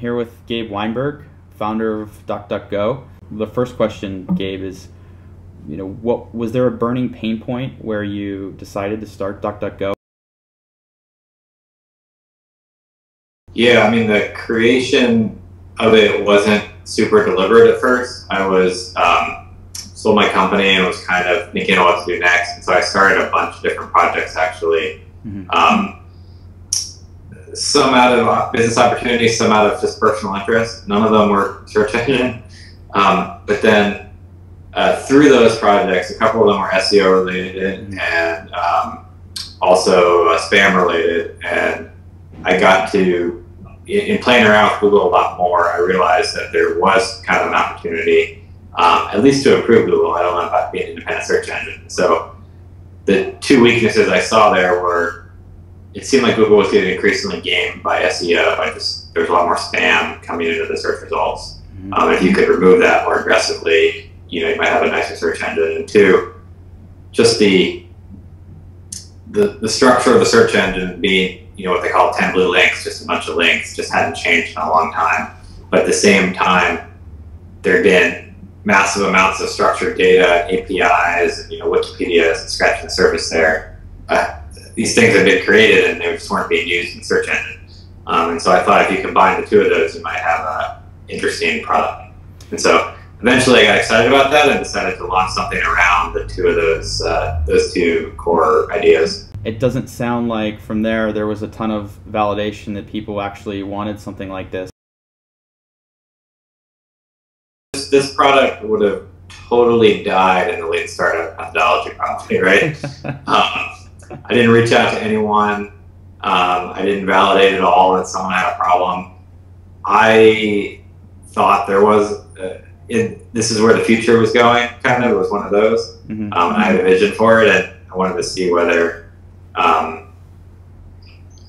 here with Gabe Weinberg, founder of DuckDuckGo. The first question, Gabe, is, what was there a burning pain point where you decided to start DuckDuckGo? Yeah, I mean, the creation of it wasn't super deliberate at first. I was sold my company and was kind of thinking of what to do next. And so I started a bunch of different projects, actually. Some out of business opportunities, some out of just personal interest. None of them were search engine. But then through those projects, a couple of them were SEO related and also spam related. And I got to, in playing around with Google a lot more, I realized that there was kind of an opportunity, at least to improve Google. I don't know about being an independent search engine. So the two weaknesses I saw there were, it seemed like Google was getting increasingly gamed by SEO. There's a lot more spam coming into the search results. If you could remove that more aggressively, you might have a nicer search engine. And two, just the structure of the search engine being, what they call 10 blue links, just a bunch of links, just hadn't changed in a long time. But at the same time, there had been massive amounts of structured data, APIs, and Wikipedia scratching the surface there. These things have been created and they just weren't being used in the search engine. And so I thought if you combine the two of those, you might have an interesting product. And so eventually I got excited about that and decided to launch something around the two of those two core ideas. It doesn't sound like from there was a ton of validation that people actually wanted something like this. This product would have totally died in the lean startup methodology, probably, right? I didn't reach out to anyone. I didn't validate at all that someone had a problem. I thought there was, this is where the future was going, kind of. It was one of those. I had a vision for it, and I wanted to see whether,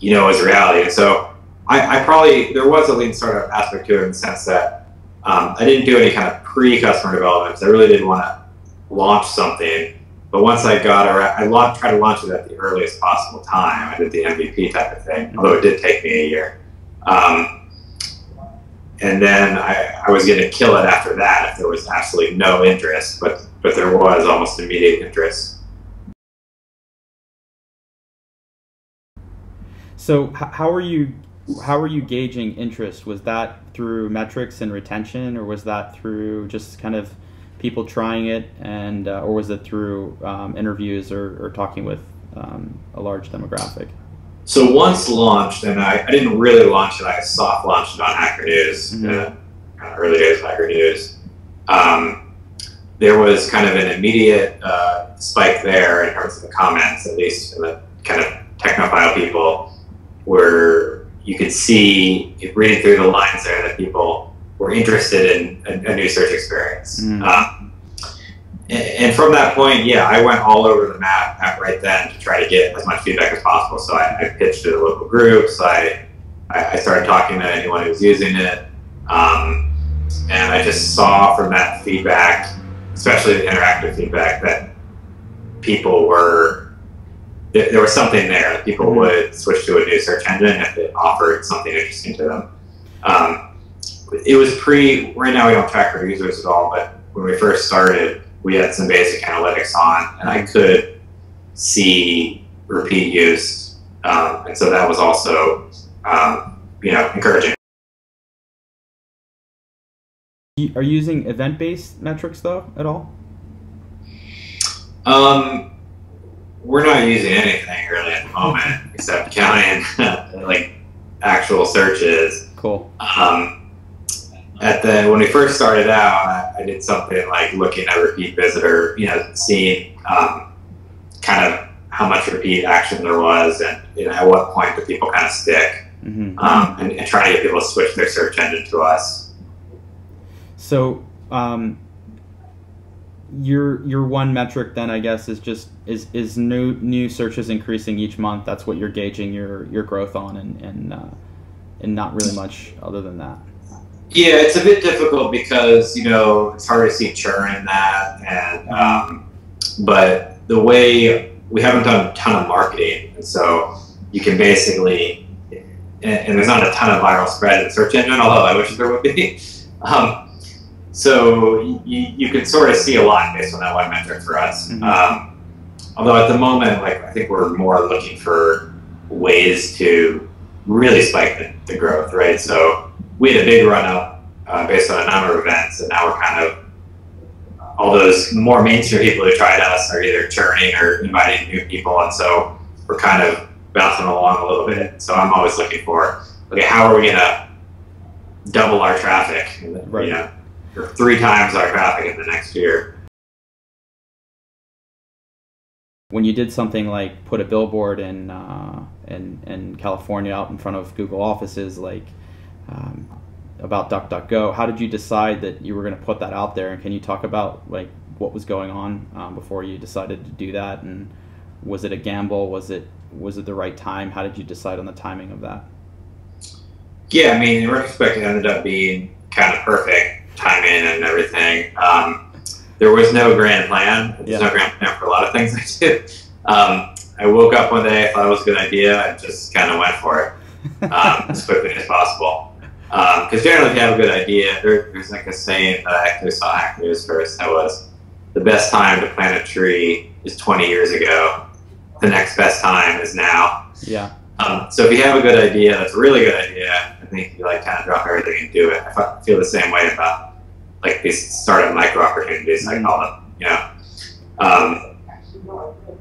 it was reality. And so there was a lean startup aspect to it in the sense that I didn't do any kind of pre-customer development, because I really didn't want to launch something. But once I got around, I tried to launch it at the earliest possible time. I did the MVP type of thing, although it did take me a year. And then I was going to kill it after that if there was absolutely no interest, but there was almost immediate interest. So how are you gauging interest? Was that through metrics and retention, or was that through just kind of people trying it, and or was it through interviews or talking with a large demographic? So once launched, and I didn't really launch it, I soft launched it on Hacker News, early days of Hacker News. There was kind of an immediate spike there in terms of the comments, at least in the kind of technophile people, where you could see, reading through the lines there, that people were interested in a new search experience. And from that point, I went all over the map right then to try to get as much feedback as possible. So I pitched to the local groups. I started talking to anyone who was using it. And I just saw from that feedback, especially the interactive feedback, that people there was something there. People would switch to a new search engine if it offered something interesting to them. It was right now we don't track our users at all, but when we first started, we had some basic analytics on, and I could see repeat use. And so that was also, encouraging. Are you using event-based metrics though at all? We're not using anything really at the moment except counting like actual searches. Cool. When we first started out, I did something like looking at repeat visitor, seeing kind of how much repeat action there was, and at what point do people kind of stick, and trying to get people to switch their search engine to us. So your one metric then, I guess, is new searches increasing each month. That's what you're gauging your growth on, and not really much other than that. Yeah, it's a bit difficult because it's hard to see churn in that, and but the way we haven't done a ton of marketing, and so you can basically and there's not a ton of viral spread in the search engine, although I wish there would be. So you can sort of see a lot based on that one metric for us. Although at the moment, like, I think we're more looking for ways to really spike the growth, right? So we had a big run up based on a number of events, and now we're kind of, all those more mainstream people who tried us are either churning or inviting new people, and so we're kind of bouncing along a little bit. So I'm always looking for, okay, how are we gonna double our traffic, right, you know, or 3 times our traffic in the next year? When you did something like put a billboard in California out in front of Google offices, like about DuckDuckGo, how did you decide that you were going to put that out there? And can you talk about like what was going on before you decided to do that? And was it a gamble? Was it the right time? How did you decide on the timing of that? Yeah, I mean, in retrospect, it ended up being kind of perfect timing and everything. There was no grand plan. There's no grand plan for a lot of things I did. I woke up one day, I thought it was a good idea, and just kind of went for it as quickly as possible. Because generally, if you have a good idea, there's like a saying that I actually saw Hack News first. That was, the best time to plant a tree is 20 years ago. The next best time is now. Yeah. So if you have a good idea, that's a really good idea, I think you like kind of drop everything and do it. I feel the same way about like these startup micro opportunities, I call them, you know.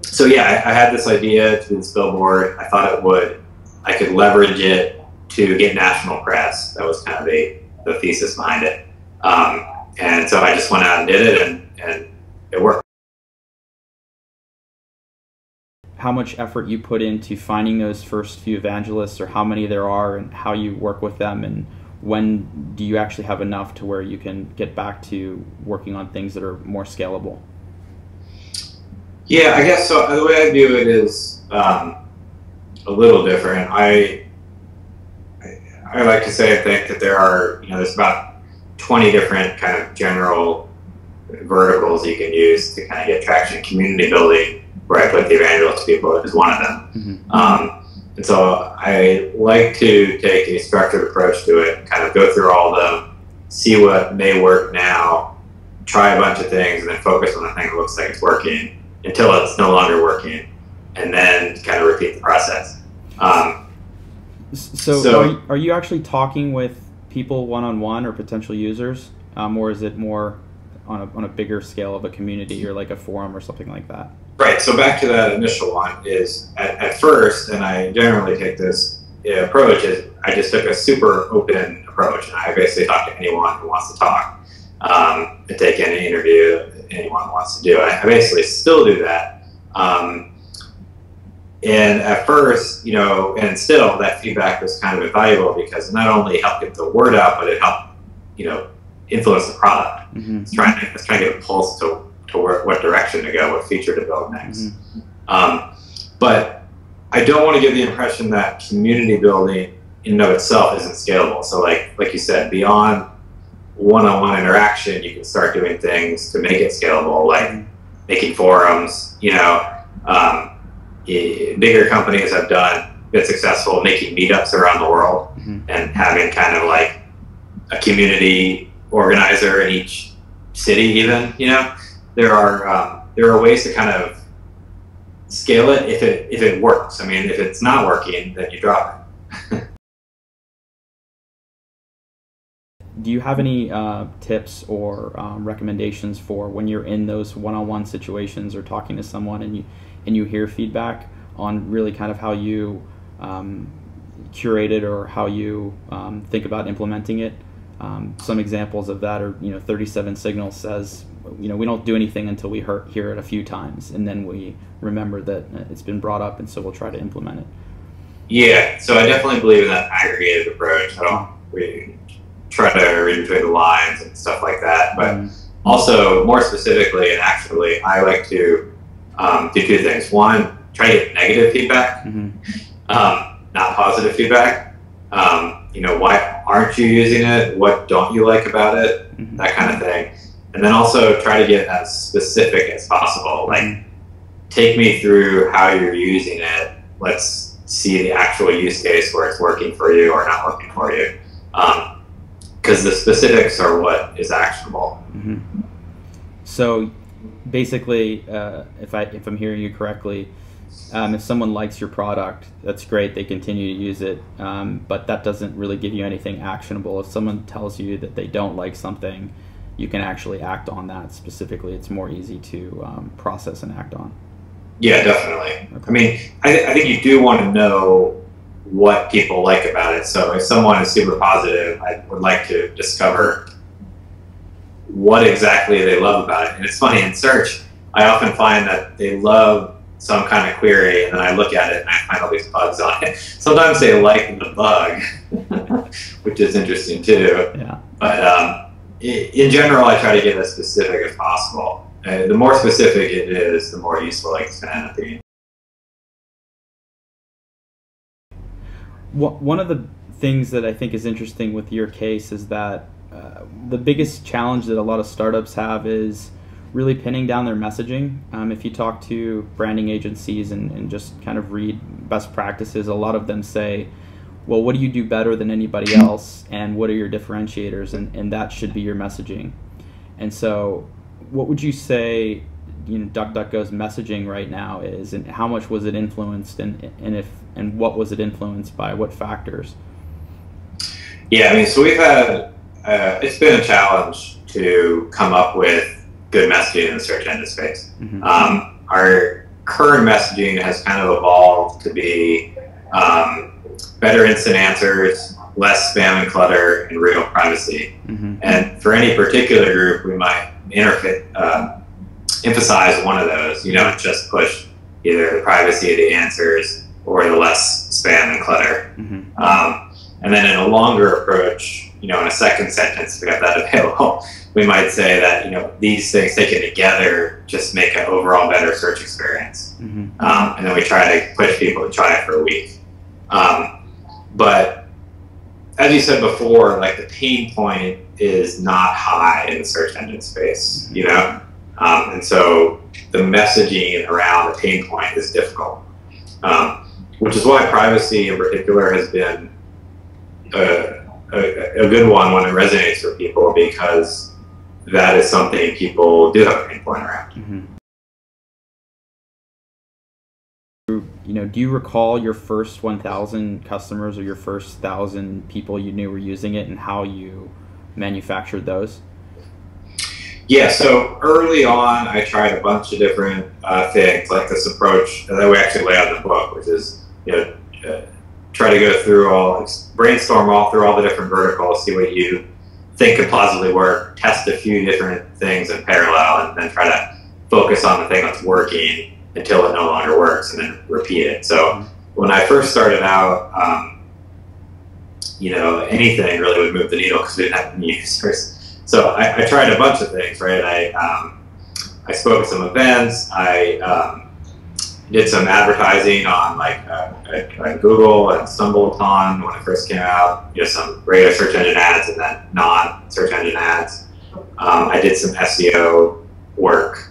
So yeah, I had this idea to do this billboard. I thought I could leverage it to get national press. That was kind of the thesis behind it. And so I just went out and did it, and it worked. How much effort you put into finding those first few evangelists, or how many there are, and how you work with them, and when do you actually have enough to where you can get back to working on things that are more scalable? Yeah, I guess so. The way I view it is a little different. I like to say, I think that there are, you know, there's about 20 different kind of general verticals you can use to kind of get traction. Community building, where I put the evangelist people, is one of them. And so I like to take a structured approach to it, kind of go through all of them, see what may work now, try a bunch of things, and then focus on the thing that looks like it's working until it's no longer working, and then kind of repeat the process. So are you actually talking with people one-on-one or potential users, or is it more on a bigger scale of a community or like a forum or something like that? Right, so back to that initial one is, at first, and I generally take this approach, is I just took a super open approach, and I basically talk to anyone who wants to talk, and take any interview anyone wants to do. I basically still do that. And at first, you know, and still that feedback was kind of invaluable, because it not only helped get the word out, but it helped, you know, influence the product. It's trying to get a pulse to what direction to go, what feature to build next. But I don't want to give the impression that community building in and of itself isn't scalable. So like you said, beyond one-on-one interaction, you can start doing things to make it scalable, like making forums, you know. Bigger companies have been successful making meetups around the world and having kind of like a community organizer in each city, even, you know. There are ways to kind of scale it if it works. I mean, if it's not working, then you drop it. Do you have any tips or recommendations for when you're in those one-on-one situations or talking to someone and you hear feedback on really kind of how you curate it or how you think about implementing it? Some examples of that are, you know, 37 Signals says, you know, we don't do anything until we hear it a few times, and then we remember that it's been brought up, and so we'll try to implement it. Yeah, so I definitely believe in that aggregated approach. We try to read between the lines and stuff like that, but also more specifically and actually, I like to do 2 things. One, try to get negative feedback, not positive feedback. You know, why aren't you using it? What don't you like about it? That kind of thing. And then also try to get as specific as possible. Like, take me through how you're using it. Let's see the actual use case where it's working for you or not working for you. Because the specifics are what is actionable. Mm-hmm. So basically, if I'm hearing you correctly, if someone likes your product, that's great, they continue to use it, but that doesn't really give you anything actionable. If someone tells you that they don't like something, you can actually act on that specifically. It's more easy to process and act on. Yeah, definitely. Okay. I mean, I think you do want to know what people like about it. So if someone is super positive, I would like to discover what exactly they love about it. And it's funny, in search, I often find that they love some kind of query, and then I look at it and I find all these bugs on it. Sometimes they like the bug, which is interesting too. Yeah. But in general, I try to get as specific as possible. The more specific it is, the more useful it's going to end up being. One of the things that I think is interesting with your case is that the biggest challenge that a lot of startups have is really pinning down their messaging. If you talk to branding agencies and just kind of read best practices, a lot of them say, well, what do you do better than anybody else, and what are your differentiators, and that should be your messaging. And so what would you say, DuckDuckGo's messaging right now is, and how much was it influenced, and what was it influenced by, what factors? Yeah, I mean, so we've had, it's been a challenge to come up with good messaging in the search engine space. Mm-hmm. Our current messaging has kind of evolved to be better instant answers, less spam and clutter, and real privacy. Mm-hmm. And for any particular group, we might emphasize one of those, just push either the privacy of the answers or the less spam and clutter. Mm-hmm. And then in a longer approach, in a second sentence, if we have that available, we might say that, these things taken together just make an overall better search experience. Mm-hmm. And then we try to push people to try it for a week. But as you said before, like, the pain point is not high in the search engine space, and so the messaging around the pain point is difficult, which is why privacy in particular has been a good one when it resonates with people, because that is something people do have a pain point around. Mm-hmm. Do you recall your first 1,000 customers or your first 1,000 people you knew were using it, and how you manufactured those? Yeah, so early on, I tried a bunch of different things, like this approach that we actually lay out in the book, which is, try to go through brainstorm all through all the different verticals, see what you think could plausibly work, test a few different things in parallel, and then try to focus on the thing that's working until it no longer works, and then repeat it. So when I first started out, anything really would move the needle because we didn't have any users. So I tried a bunch of things, right? I spoke at some events. I did some advertising on like Google and StumbleUpon when it first came out. Some regular search engine ads and then non-search engine ads. I did some SEO work.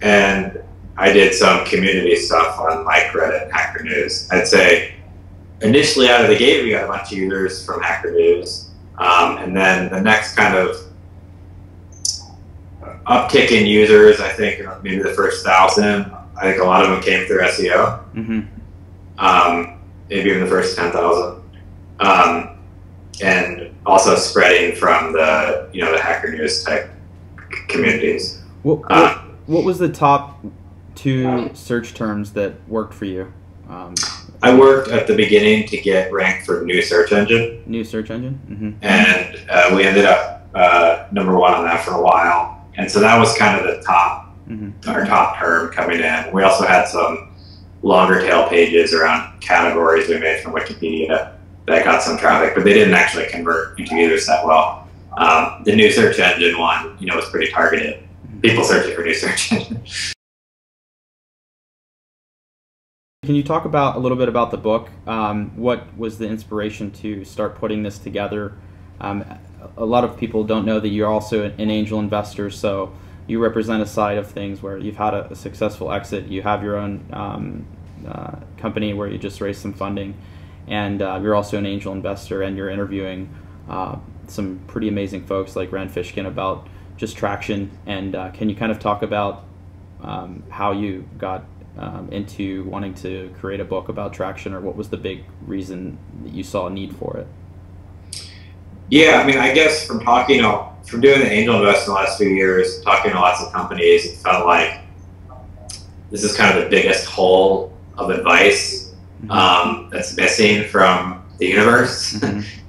And I did some community stuff on Reddit and Hacker News. I'd say initially out of the gate, we got a bunch of users from Hacker News. And then the next kind of uptick in users, I think maybe the first 1,000, I think a lot of them came through SEO. Mm-hmm. Maybe even the first 10,000. And also spreading from the, the Hacker News type communities. What was the top 2 search terms that worked for you? I worked at the beginning to get ranked for new search engine. New search engine? Mm-hmm. And we ended up number 1 on that for a while. And so that was kind of the top, mm-hmm. our top term coming in. We also had some longer tail pages around categories we made from Wikipedia that got some traffic, but they didn't actually convert into users that well. The new search engine one, was pretty targeted. People searching for new search engine. Can you talk a little bit about the book? What was the inspiration to start putting this together? A lot of people don't know that you're also an angel investor, so you represent a side of things where you've had a successful exit. You have your own company where you just raised some funding, and you're also an angel investor, and you're interviewing some pretty amazing folks like Rand Fishkin about just traction. And can you kind of talk about how you got into wanting to create a book about traction, or what was the big reason that you saw a need for it? Yeah, I mean, I guess from doing the angel investment the last few years, talking to lots of companies, it felt like this is kind of the biggest hole of advice that's missing from the universe.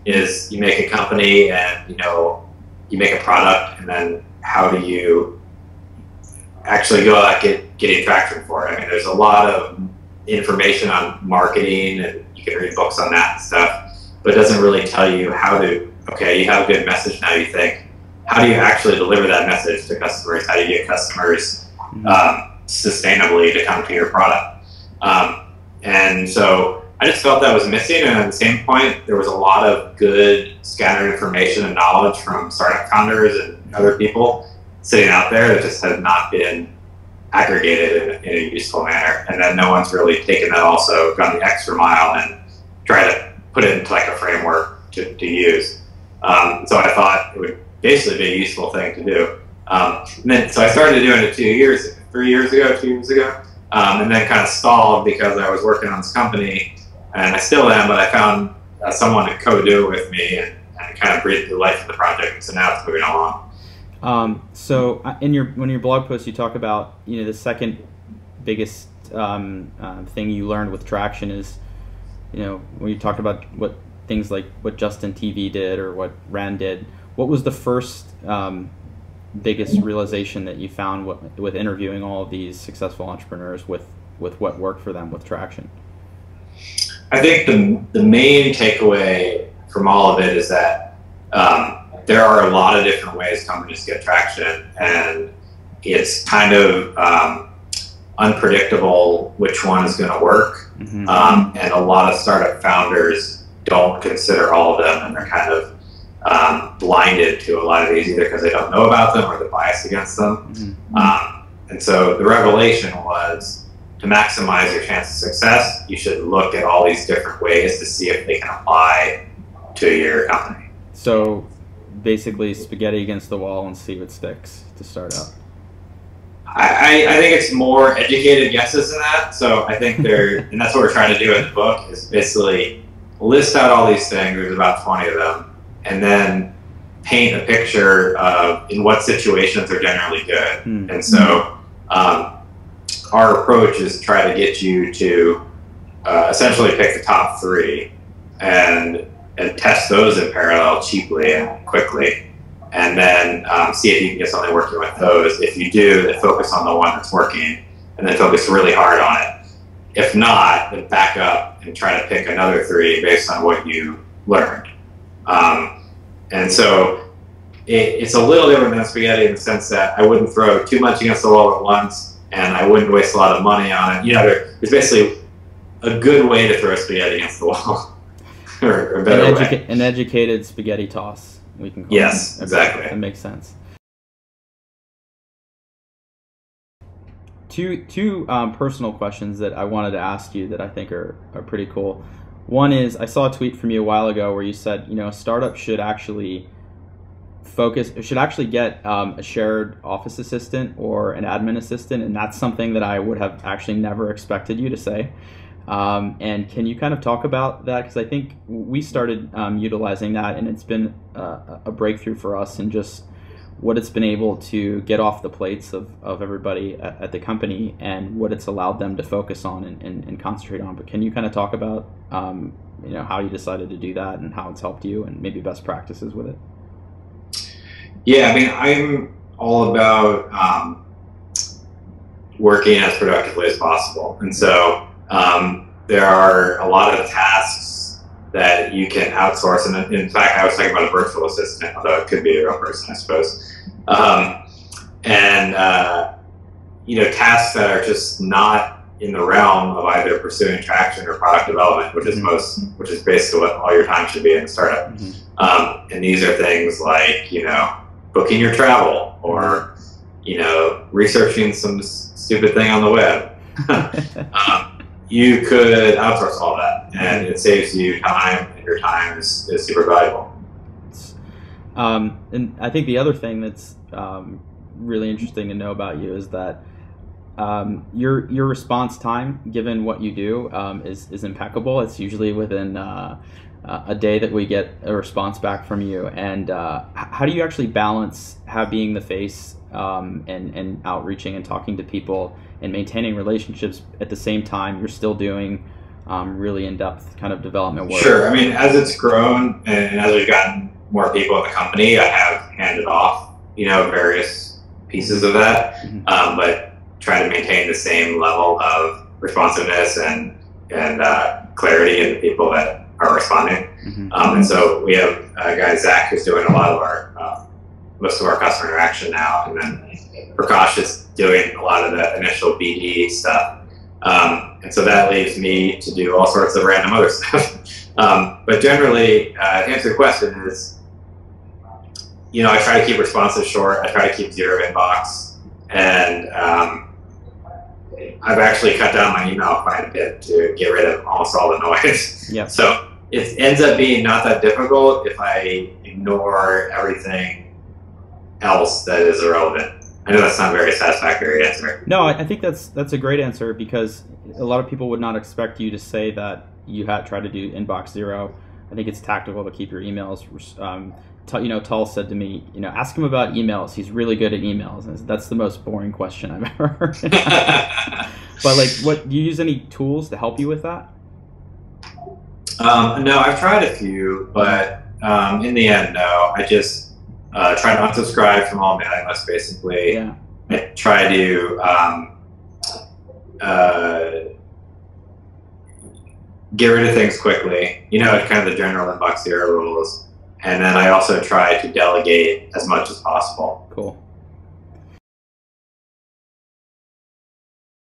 Is you make a company and you make a product, and then how do you actually go out getting traction for it? I mean, there's a lot of information on marketing, and you can read books on that and stuff, but it doesn't really tell you how to. Okay, you have a good message now. You think, how do you actually deliver that message to customers? How do you get customers sustainably to come to your product? And so I just felt that was missing. And at the same point, there was a lot of good scattered information and knowledge from startup founders and other people sitting out there that just had not been aggregated in a useful manner. And then no one's really taken that, also gone the extra mile and tried to put it into like a framework to use. So I thought it would basically be a useful thing to do. So I started doing it 2 years ago, and then kind of stalled because I was working on this company, and I still am, but I found someone to co-do it with me, and kind of breathed the life of the project. So now it's moving along. So in your blog post, you talk about the second biggest thing you learned with traction is when you talked about what things like what Justin TV did or what Rand did. What was the first biggest realization that you found with interviewing all of these successful entrepreneurs with what worked for them with traction? I think the main takeaway from all of it is that there are a lot of different ways companies get traction, and it's kind of unpredictable which one is going to work. And a lot of startup founders don't consider all of them, and they're kind of blinded to a lot of these, either because they don't know about them or they're biased against them. And so the revelation was, to maximize your chance of success, you should look at all these different ways to see if they can apply to your company. So basically spaghetti against the wall and see what sticks to start out. I think it's more educated guesses than that. So I think and that's what we're trying to do in the book, is basically list out all these things. There's about 20 of them, and then paint a picture of in what situations are generally good. And so our approach is to try to get you to essentially pick the top 3 and test those in parallel cheaply and quickly, and then see if you can get something working with those. If you do, then focus on the one that's working, and then focus really hard on it. If not, then back up and try to pick another 3 based on what you learned. And so it's a little different than spaghetti in the sense that I wouldn't throw too much against the wall at once, and I wouldn't waste a lot of money on it. There's basically a good way to throw spaghetti against the wall, or a better way. An educated spaghetti toss, we can call Yes, it. exactly. That makes sense. Two personal questions that I wanted to ask you that I think are pretty cool. One is, I saw a tweet from you a while ago where you said, a startup should actually get a shared office assistant or an admin assistant, and that's something that I would have actually never expected you to say. And can you kind of talk about that? Because I think we started utilizing that, and it's been a breakthrough for us, and just what it's been able to get off the plates of everybody at the company, and what it's allowed them to focus on and concentrate on. But can you kind of talk about how you decided to do that and how it's helped you, and maybe best practices with it? Yeah, I mean, I'm all about working as productively as possible. And so there are a lot of tasks that you can outsource. And in fact, I was talking about a virtual assistant, although it could be a real person, I suppose. Tasks that are just not in the realm of either pursuing traction or product development, which is basically what all your time should be in a startup. And these are things like, booking your travel, or, researching some stupid thing on the web. you could outsource all that, and it saves you time, and your time is super valuable. And I think the other thing that's really interesting to know about you is that your response time, given what you do, is impeccable. It's usually within a day that we get a response back from you. And how do you actually balance being the face and outreaching and talking to people and maintaining relationships at the same time you're still doing really in-depth kind of development work? Sure. I mean, as it's grown and as we've gotten more people in the company, I have handed off, various pieces of that, but try to maintain the same level of responsiveness and clarity in the people that are responding. And so we have a guy, Zach, who's doing a lot of our most of our customer interaction now, and then Prakash is doing a lot of the initial BD stuff. And so that leaves me to do all sorts of random other stuff. But generally, to answer the question is, I try to keep responses short. I try to keep zero inbox, and I've actually cut down my email quite a bit to get rid of almost all the noise. Yep. So it ends up being not that difficult if I ignore everything else that is irrelevant. I know that's not a very satisfactory answer. No, I think that's a great answer, because a lot of people would not expect you to say that you had tried to do inbox zero. I think it's tactical to keep your emails. Tull said to me, ask him about emails. He's really good at emails. And that's the most boring question I've ever heard. But do you use any tools to help you with that? No, I've tried a few, but in the end, no. I just try to unsubscribe from all mailing lists, basically. Yeah. I try to get rid of things quickly. Kind of the general inbox zero rules. And then I also try to delegate as much as possible. Cool.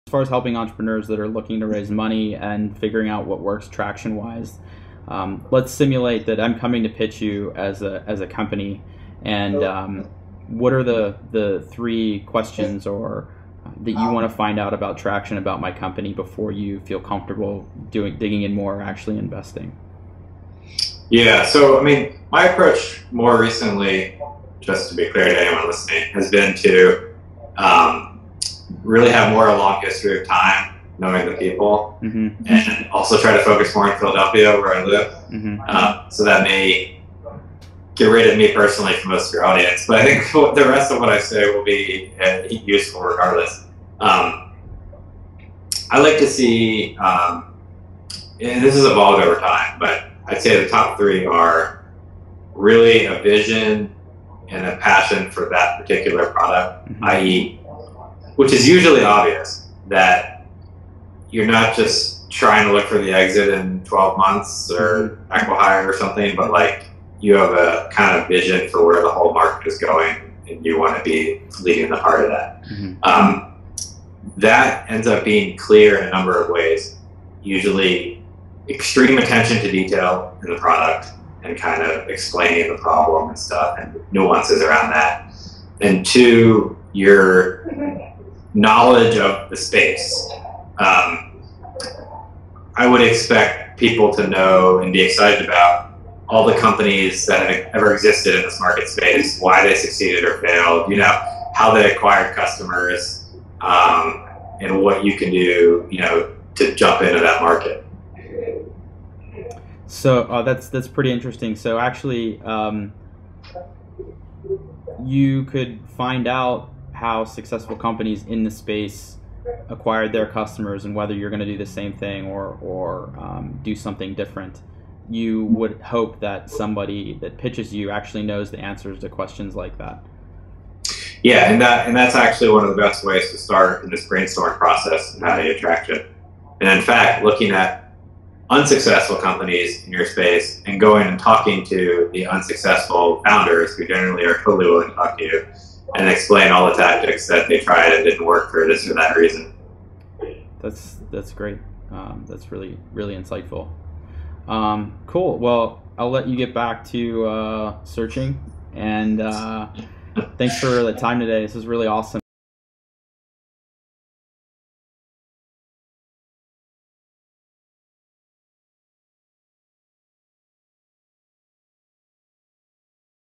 As far as helping entrepreneurs that are looking to raise money and figuring out what works traction-wise, let's simulate that I'm coming to pitch you as a company, and what are the three questions or that you want to find out about traction about my company before you feel comfortable digging in more or actually investing? Yeah, so I mean, my approach more recently, just to be clear to anyone listening, has been to really have more a long history of time knowing the people, and also try to focus more in Philadelphia where I live. So that may get rid of me personally for most of your audience, but I think the rest of what I say will be useful regardless. I like to see, and this has evolved over time, but I'd say the top three are really a vision and a passion for that particular product, i.e., which is usually obvious, that you're not just trying to look for the exit in 12 months or acqui-hire or something, but you have a kind of vision for where the whole market is going, and you want to be leading the part of that. That ends up being clear in a number of ways. Usually extreme attention to detail in the product and kind of explaining the problem and stuff and nuances around that. And two, your knowledge of the space. I would expect people to know and be excited about all the companies that have ever existed in this market space, why they succeeded or failed, how they acquired customers, and what you can do, to jump into that market. So that's pretty interesting. So actually, you could find out how successful companies in the space acquired their customers and whether you're going to do the same thing or do something different. You would hope that somebody that pitches you actually knows the answers to questions like that. Yeah, and that's actually one of the best ways to start in this brainstorming process and how to get traction. And in fact, looking at unsuccessful companies in your space and going and talking to the unsuccessful founders who generally are totally willing to talk to you and explain all the tactics that they tried and didn't work for this or that reason. That's great. That's really, really insightful. Cool. Well, I'll let you get back to searching, and thanks for the time today. This is really awesome.